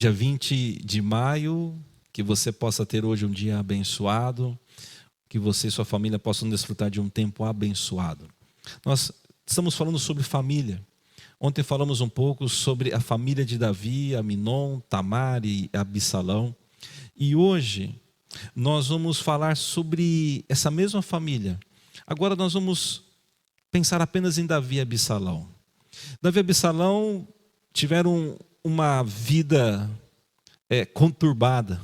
Dia 20 de maio, que você possa ter hoje um dia abençoado, que você e sua família possam desfrutar de um tempo abençoado. Nós estamos falando sobre família. Ontem falamos um pouco sobre a família de Davi, Aminon, Tamar e Absalão. E hoje nós vamos falar sobre essa mesma família. Agora nós vamos pensar apenas em Davi e Absalão. Davi e Absalão tiveram uma vida conturbada.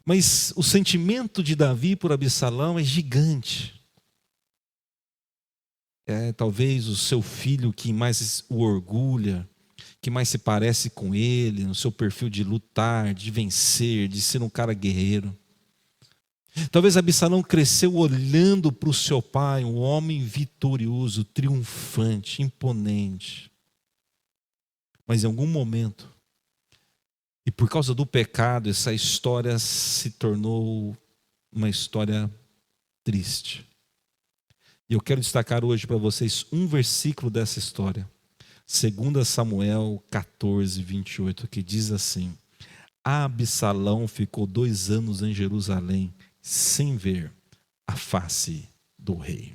Mas o sentimento de Davi por Absalão é gigante. É talvez o seu filho que mais o orgulha, que mais se parece com ele, no seu perfil de lutar, de vencer, de ser um cara guerreiro. Talvez Absalão cresceu olhando para o seu pai, um homem vitorioso, triunfante, imponente. Mas em algum momento, e por causa do pecado, essa história se tornou uma história triste. E eu quero destacar hoje para vocês um versículo dessa história. 2 Samuel 14, 28, que diz assim: Absalão ficou 2 anos em Jerusalém, sem ver a face do rei.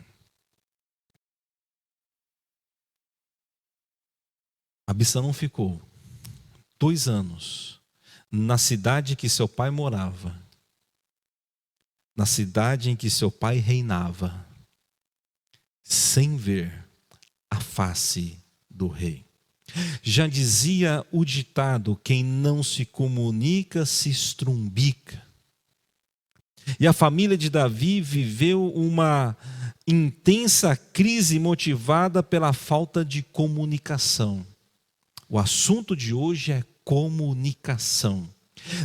Absalão ficou 2 anos na cidade que seu pai morava, na cidade em que seu pai reinava, sem ver a face do rei. Já dizia o ditado: quem não se comunica se estrumbica. E a família de Davi viveu uma intensa crise motivada pela falta de comunicação. O assunto de hoje é comunicação.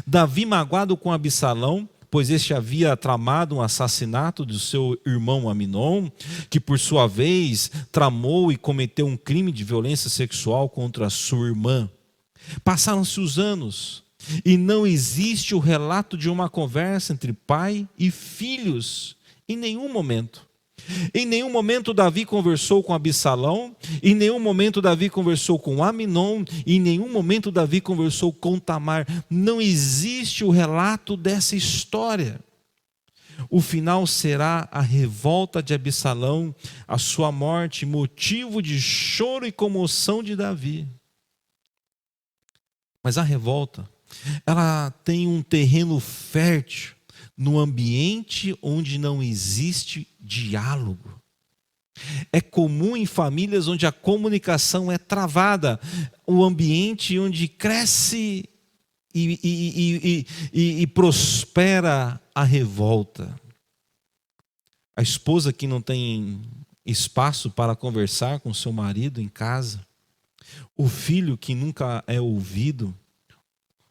Davi, magoado com Absalão, pois este havia tramado um assassinato do seu irmão Aminon, que por sua vez tramou e cometeu um crime de violência sexual contra a sua irmã. Passaram-se os anos e não existe o relato de uma conversa entre pai e filhos em nenhum momento. Em nenhum momento Davi conversou com Absalão, em nenhum momento Davi conversou com Aminon, em nenhum momento Davi conversou com Tamar. Não existe o relato dessa história. O final será a revolta de Absalão, a sua morte, motivo de choro e comoção de Davi. Mas a revolta, ela tem um terreno fértil no ambiente onde não existe diálogo. É comum em famílias onde a comunicação é travada, o ambiente onde cresce e prospera a revolta. A esposa que não tem espaço para conversar com seu marido em casa, o filho que nunca é ouvido,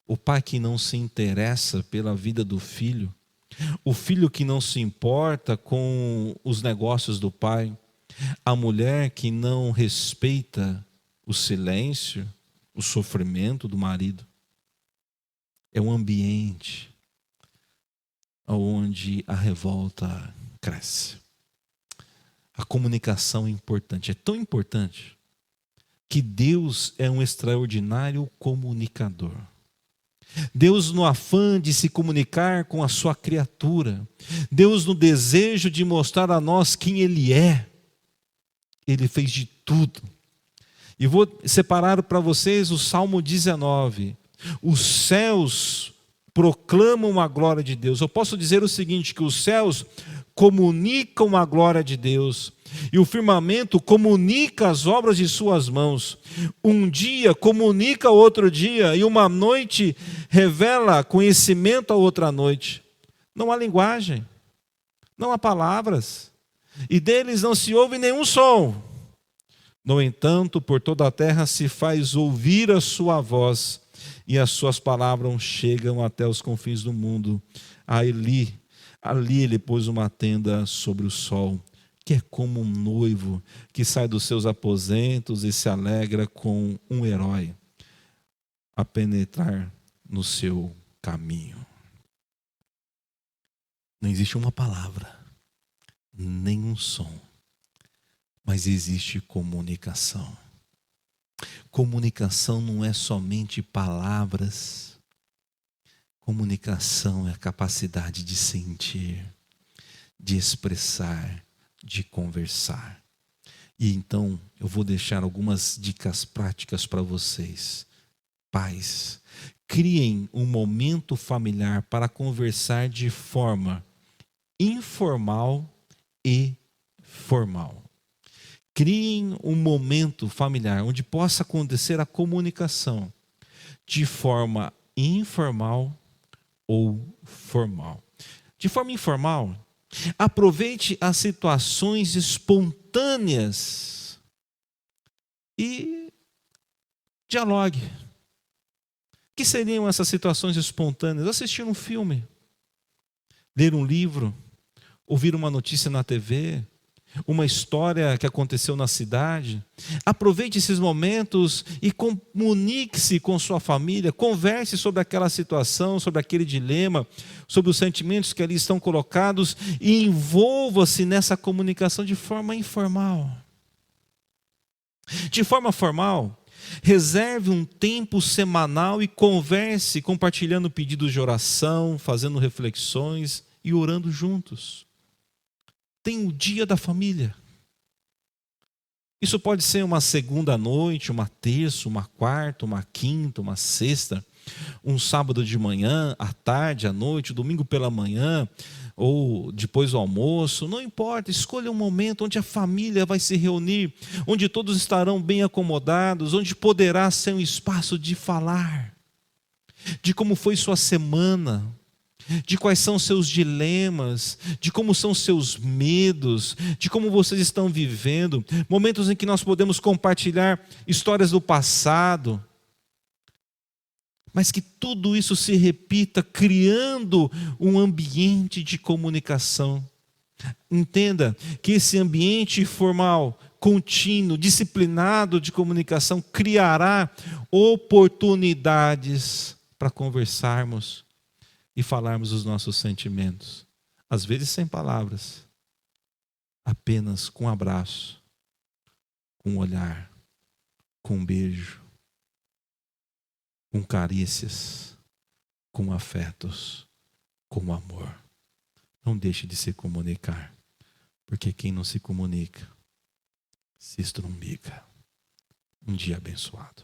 o pai que não se interessa pela vida do filho, o filho que não se importa com os negócios do pai, a mulher que não respeita o silêncio, o sofrimento do marido. É um ambiente onde a revolta cresce. A comunicação é importante, é tão importante que Deus é um extraordinário comunicador. Deus, no afã de se comunicar com a sua criatura, Deus, no desejo de mostrar a nós quem Ele é, Ele fez de tudo. E vou separar para vocês o Salmo 19. Os céus proclamam a glória de Deus. Eu posso dizer o seguinte, que os céus comunicam a glória de Deus, e o firmamento comunica as obras de suas mãos. Um dia comunica outro dia, e uma noite revela conhecimento a outra noite. Não há linguagem, não há palavras, e deles não se ouve nenhum som. No entanto, por toda a terra se faz ouvir a sua voz, e as suas palavras chegam até os confins do mundo. Ali ele pôs uma tenda sobre o sol, que é como um noivo que sai dos seus aposentos e se alegra com um herói a penetrar no seu caminho. Não existe uma palavra, nem um som, mas existe comunicação. Comunicação não é somente palavras. Comunicação é a capacidade de sentir, de expressar, de conversar. E então eu vou deixar algumas dicas práticas para vocês. Pais, criem um momento familiar para conversar de forma informal e formal. Criem um momento familiar onde possa acontecer a comunicação de forma informal ou formal. De forma informal, aproveite as situações espontâneas e dialogue. O que seriam essas situações espontâneas? Assistir um filme, ler um livro, ouvir uma notícia na TV, uma história que aconteceu na cidade. Aproveite esses momentos e comunique-se com sua família, converse sobre aquela situação, sobre aquele dilema, sobre os sentimentos que ali estão colocados e envolva-se nessa comunicação de forma informal. De forma formal, reserve um tempo semanal e converse, compartilhando pedidos de oração, fazendo reflexões e orando juntos. Tem o dia da família. Isso pode ser uma segunda noite, uma terça, uma quarta, uma quinta, uma sexta, um sábado de manhã, à tarde, à noite, domingo pela manhã, ou depois do almoço, não importa, escolha um momento onde a família vai se reunir, onde todos estarão bem acomodados, onde poderá ser um espaço de falar, de como foi sua semana, de quais são seus dilemas, de como são seus medos, de como vocês estão vivendo, momentos em que nós podemos compartilhar histórias do passado, mas que tudo isso se repita, criando um ambiente de comunicação. Entenda que esse ambiente formal, contínuo, disciplinado de comunicação criará oportunidades para conversarmos e falarmos os nossos sentimentos, às vezes sem palavras, apenas com um abraço, com um olhar, com um beijo, com carícias, com afetos, com amor. Não deixe de se comunicar, porque quem não se comunica se estrumbica. Um dia abençoado.